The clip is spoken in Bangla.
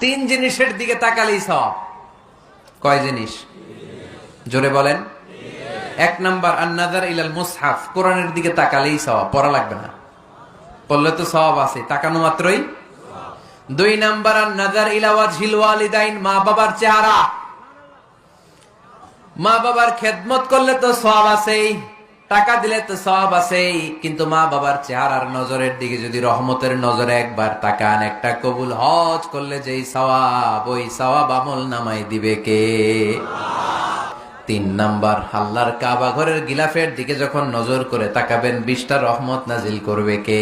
তিন জিনিসের দিকে তাকালেই সওয়াব। কয় জিনিস? জোরে বলেন। এক নাম্বার আন-নাযার ইলাল মুসহাফ, কোরআনের দিকে তাকালেই সওয়াব, পড়া লাগবে না, পড়লে তো সওয়াব আছে, তাকানো মাত্রই। দুই নাম্বার আন-নাযার ইলা ওয়াজহিল ওয়ালিদাইন, মা বাবার চেহারা, মা বাবার খেদমত করলে তো সওয়াব আছেই, টাকা দিলে তো সওয়াব আছেই, কিন্তু মা বাবার চেহারার নজরের দিকে যদি রহমতের নজরে একবার তাকান, একটা কবুল হজ করলে যেই সওয়াব, ওই সওয়াব আমল নামায় দিবে কে? তিন নাম্বার, আল্লাহর কাবা ঘরের গিলাফের দিকে যখন নজর করে তাকাবেন, 20টা রহমত নাজিল করবে কে?